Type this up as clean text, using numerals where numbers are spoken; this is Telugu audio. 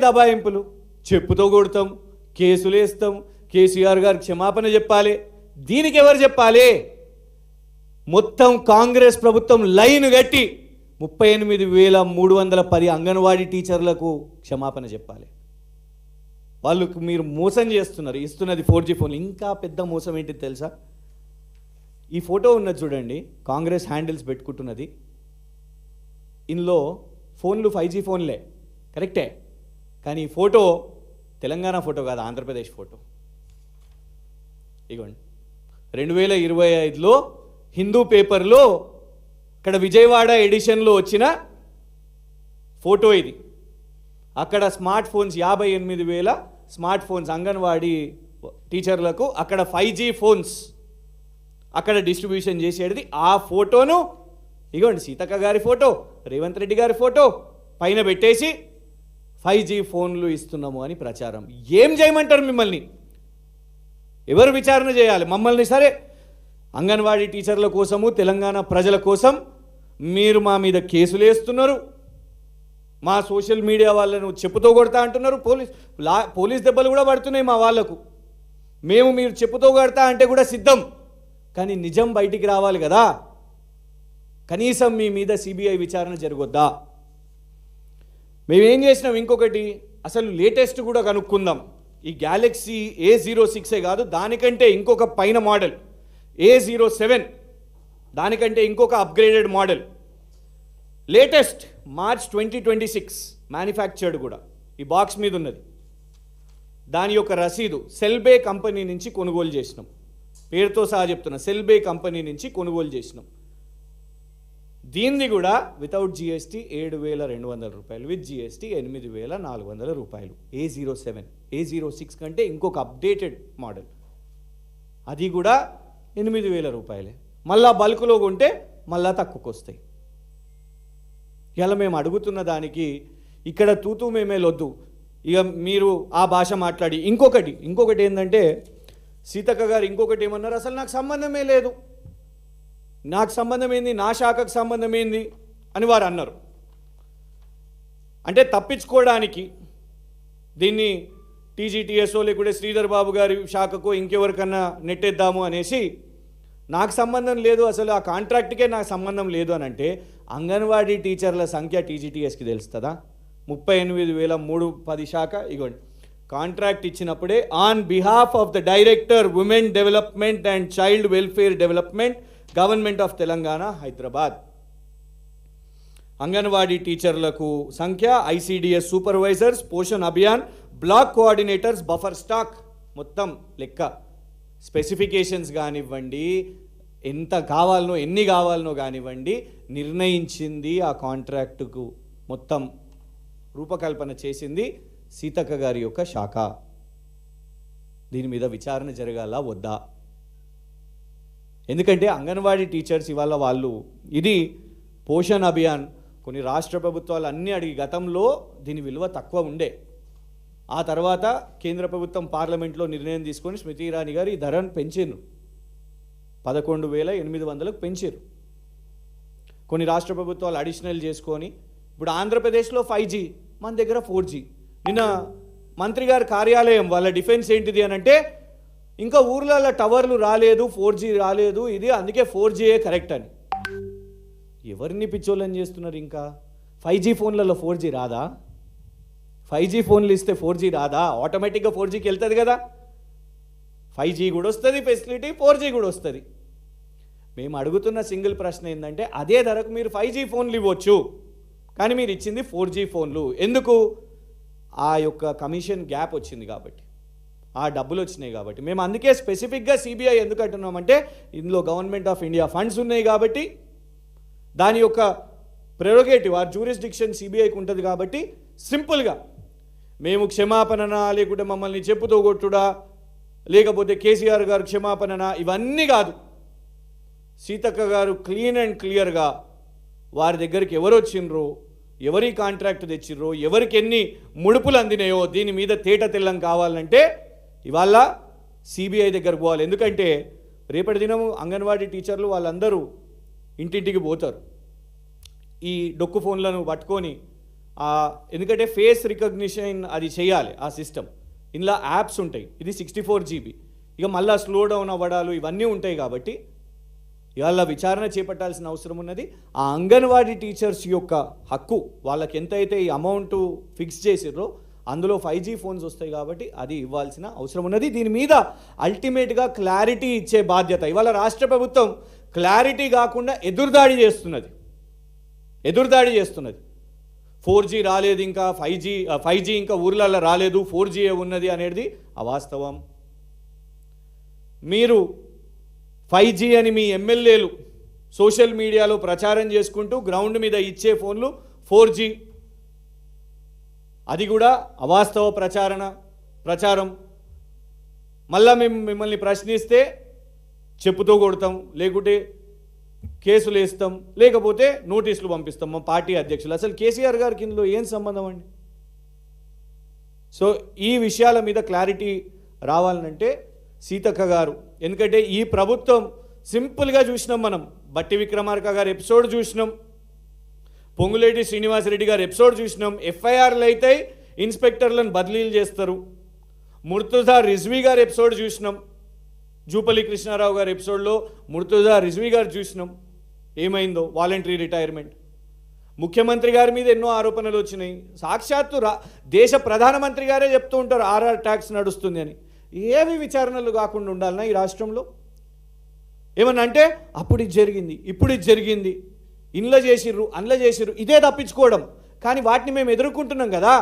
దబాయింపులు, చెప్పుతో కొడతాం, కేసులు వేస్తాం, కేసీఆర్ గారికి క్షమాపణ చెప్పాలి. దీనికి ఎవరు చెప్పాలి? మొత్తం కాంగ్రెస్ ప్రభుత్వం లైన్ కట్టి 38,310 అంగన్వాడీ టీచర్లకు క్షమాపణ చెప్పాలి. వాళ్ళకు మీరు మోసం చేస్తున్నారు, ఇస్తున్నది 4G ఫోన్. ఇంకా పెద్ద మోసం ఏంటి తెలుసా? ఈ ఫోటో ఉన్నది చూడండి, కాంగ్రెస్ హ్యాండిల్స్ పెట్టుకుంటున్నది. ఇందులో ఫోన్లు 5G ఫోన్లే, కరెక్టే. కానీ ఈ ఫోటో తెలంగాణ ఫోటో కాదు, ఆంధ్రప్రదేశ్ ఫోటో. ఇగోండి, 2025లో హిందూ పేపర్లో ఇక్కడ విజయవాడ ఎడిషన్లో వచ్చిన ఫోటో ఇది. అక్కడ smart phones 58,000 smart phones anganwadi టీచర్లకు అక్కడ 5G ఫోన్స్ అక్కడ డిస్ట్రిబ్యూషన్ చేసేది. ఆ ఫోటోను ఇగోండి, సీతక్క గారి ఫోటో, రేవంత్ రెడ్డి గారి ఫోటో పైన పెట్టేసి 5G ఫోన్లు ఇస్తున్నాము అని ప్రచారం. ఏం చేయమంటారు మిమ్మల్ని? ఎవరు విచారణ చేయాలి మమ్మల్ని? సరే, అంగన్వాడీ టీచర్ల కోసము, తెలంగాణ ప్రజల కోసం మీరు మా మీద కేసులు వేస్తున్నారు, మా సోషల్ మీడియా వాళ్ళను చెప్పుతో కొడతా అంటున్నారు, పోలీస్ దెబ్బలు కూడా పడుతున్నాయి మా వాళ్లకు. మేము మీరు చెప్పుతో కొడతా అంటే కూడా సిద్ధం, కానీ నిజం బయటికి రావాలి కదా. కనీసం మీ మీద సిబిఐ విచారణ జరగొద్దా? మేమేం చేసినాం? ఇంకొకటి అసలు లేటెస్ట్ కూడా కనుక్కుందాం. ఈ గ్యాలక్సీ A06 కాదు, దానికంటే ఇంకొక పైన మోడల్ A07, దానికంటే ఇంకొక upgraded model, latest March 2026 manufactured కూడా ఈ బాక్స్ మీద ఉన్నది. దాని యొక్క రసీదు సెల్బే కంపెనీ నుంచి కొనుగోలు చేసినాం. పేరుతో సహా చెప్తున్నా, సెల్బే కంపెనీ నుంచి కొనుగోలు చేసినాం. దీనిది కూడా వితౌట్ GST 7,200 రూపాయలు, విత్ GST 8,400 రూపాయలు. A07, A06 కంటే ఇంకొక అప్డేటెడ్ మోడల్, అది కూడా 8,000 రూపాయలే. మళ్ళా బల్క్లో కొంటే మళ్ళా తక్కువకు వస్తాయి. ఇలా మేము అడుగుతున్న దానికి ఇక్కడ తూతూ మేమేలొద్దు. ఇక మీరు ఆ భాష మాట్లాడి ఇంకొకటి ఏంటంటే, సీతక్క గారు ఇంకొకటి ఏమన్నారు, అసలు నాకు సంబంధమే లేదు, నాకు సంబంధం ఏంది, నా శాఖకు సంబంధం ఏంది అని వారు అన్నారు. అంటే తప్పించుకోవడానికి దీన్ని TGTSO లేకుంటే శ్రీధర్ బాబు గారి శాఖకు ఇంకెవరికన్నా నెట్టేద్దాము అనేసి, నాకు సంబంధం లేదు, అసలు ఆ కాంట్రాక్ట్కే నాకు సంబంధం లేదు అని అంటే, అంగన్వాడీ టీచర్ల సంఖ్య TGTSకి తెలుస్తుందా? 38,310 శాఖ. ఇగోండి, కాంట్రాక్ట్ ఇచ్చినప్పుడే on behalf of the director women development and child welfare development, government of Telangana, Hyderabad. Anganwadi టీచర్లకు సంఖ్య, ICDS supervisors, Poshan Abhiyan, block coordinators, buffer stock, మొత్తం లెక్క, స్పెసిఫికేషన్స్ కానివ్వండి, ఎంత కావాలనో ఎన్ని కావాలనో కానివ్వండి, నిర్ణయించింది ఆ కాంట్రాక్టుకు మొత్తం రూపకల్పన చేసింది సీతక్క గారి యొక్క శాఖ. దీని మీద విచారణ జరగాల వద్దా? ఎందుకంటే అంగన్వాడీ టీచర్స్ ఇవాళ వాళ్ళు, ఇది పోషణ్ అభియాన్ కొన్ని రాష్ట్ర ప్రభుత్వాలు అన్నీ అడిగి, గతంలో దీని విలువ తక్కువ ఉండే, ఆ తర్వాత కేంద్ర ప్రభుత్వం పార్లమెంట్లో నిర్ణయం తీసుకొని స్మృతి ఇరానీ గారు ఈ ధరను పెంచారు, 11,800కు పెంచారు. కొన్ని రాష్ట్ర ప్రభుత్వాలు అడిషనల్ చేసుకొని ఇప్పుడు ఆంధ్రప్రదేశ్లో 5G, మన దగ్గర 4G. నిన్న మంత్రి గారి కార్యాలయం వాళ్ళ డిఫెన్స్ ఏంటిది అని అంటే, ఇంకా ఊర్లలో టవర్లు రాలేదు, 4G రాలేదు, ఇది అందుకే 4G కరెక్ట్ అని. ఎవరిని పిచ్చోళ్ళని చేస్తున్నారు? ఇంకా 5G ఫోన్లలో 4G రాదా? 5G ఫోన్లు ఇస్తే 4G రాదా? ఆటోమేటిక్గా 4Gకి వెళ్తుంది కదా. 5G కూడా వస్తుంది ఫెసిలిటీ, 4G కూడా వస్తుంది. మేము అడుగుతున్న సింగిల్ ప్రశ్న ఏంటంటే, అదే ధరకు మీరు 5G ఫోన్లు ఇవ్వచ్చు, కానీ మీరు ఇచ్చింది 4G ఫోన్లు ఎందుకు? ఆ యొక్క కమిషన్ గ్యాప్ వచ్చింది కాబట్టి, ఆ డబ్బులు వచ్చినాయి కాబట్టి. మేము అందుకే స్పెసిఫిక్గా సిబిఐ ఎందుకు అంటున్నామంటే, ఇందులో గవర్నమెంట్ ఆఫ్ ఇండియా ఫండ్స్ ఉన్నాయి కాబట్టి, దాని యొక్క ప్రెరోగేటివ్ ఆ జ్యూరిస్డిక్షన్ సిబిఐకి ఉంటుంది కాబట్టి, సింపుల్గా మేము క్షమాపణనా, లేకుంటే మమ్మల్ని చెప్పుతో కొట్టుడా, లేకపోతే కేసీఆర్ గారు క్షమాపణనా, ఇవన్నీ కాదు. సీతక్క గారు క్లీన్ అండ్ క్లియర్గా వారి దగ్గరికి ఎవరు వచ్చిండ్రో, ఎవరి కాంట్రాక్ట్ తెచ్చిర్రో, ఎవరికి ఎన్ని ముడుపులు అందినాయో దీని మీద తేట తెల్లం కావాలంటే ఇవాళ సిబిఐ దగ్గరకు పోవాలి. ఎందుకంటే రేపటి దినము అంగన్వాడీ టీచర్లు వాళ్ళందరూ ఇంటింటికి పోతారు. ఈ డొక్కు ఫోన్లను పట్టుకొని ఎందుకంటే ఫేస్ రికగ్నిషన్ అది చేయాలి ఆ సిస్టమ్. ఇందులో యాప్స్ ఉంటాయి. ఇది 64 GB. ఇక మళ్ళీ స్లో డౌన్ అవ్వడాలు ఇవన్నీ ఉంటాయి కాబట్టి ఇవాళ విచారణ చేపట్టాల్సిన అవసరం ఉన్నది. ఆ అంగన్వాడీ టీచర్స్ యొక్క హక్కు, వాళ్ళకి ఎంతైతే ఈ అమౌంట్ ఫిక్స్ చేసిర్రో అందులో 5G ఫోన్స్ వస్తాయి కాబట్టి అది ఇవ్వాల్సిన అవసరం ఉన్నది. దీని మీద అల్టిమేట్గా క్లారిటీ ఇచ్చే బాధ్యత ఇవాళ రాష్ట్ర ప్రభుత్వం క్లారిటీ కాకుండా ఎదురుదాడి చేస్తున్నది. 4G రాలేదు, ఇంకా 5G ఇంకా ఊర్లలో రాలేదు, 4G ఉన్నది అనేది అవాస్తవం. మీరు 5G అని మీ ఎమ్మెల్యేలు సోషల్ మీడియాలో ప్రచారం చేసుకుంటూ గ్రౌండ్ మీద ఇచ్చే ఫోన్లు 4G, అది కూడా అవాస్తవ ప్రచారం. మళ్ళా మేము మిమ్మల్ని ప్రశ్నిస్తే చెప్పుతో కొడతాం, లేకుంటే కేసులు వేస్తాం, లేకపోతే నోటీసులు పంపిస్తాం మా పార్టీ అధ్యక్షులు. అసలు కేసీఆర్ గారికి ఇందులో ఏం సంబంధం అండి? సో ఈ విషయాల మీద క్లారిటీ రావాలంటే సీతక్క గారు, ఎందుకంటే ఈ ప్రభుత్వం సింపుల్గా చూసినాం, మనం బట్టి విక్రమార్క గారు ఎపిసోడ్ చూసినాం, పొంగులేటి శ్రీనివాసరెడ్డి గారు ఎపిసోడ్ చూసినాం. ఎఫ్ఐఆర్లు అయితే ఇన్స్పెక్టర్లను బదిలీలు చేస్తారు. ముర్తుజా రిజ్వీ గారు ఎపిసోడ్ చూసినాం, జూపల్లి కృష్ణారావు గారు ఎపిసోడ్లో ముర్తుజా రిజ్వీ గారు చూసినాం ఏమైందో, వాలంటరీ రిటైర్మెంట్. ముఖ్యమంత్రి గారి మీద ఎన్నో ఆరోపణలు వచ్చినాయి. సాక్షాత్తు దేశ ప్రధానమంత్రి గారే చెప్తూ ఉంటారు ఆర్ఆర్ ట్యాక్స్ నడుస్తుంది అని. ఏవి విచారణలు కాకుండా ఉండాలన్నా ఈ రాష్ట్రంలో? ఏమన్నా అంటే అప్పుడు ఇది జరిగింది, ఇప్పుడు ఇది జరిగింది, ఇంట్లో చేసిర్రు, అందులో చేసిర్రు, ఇదే తప్పించుకోవడం. కానీ వాటిని మేము ఎదుర్కొంటున్నాం కదా.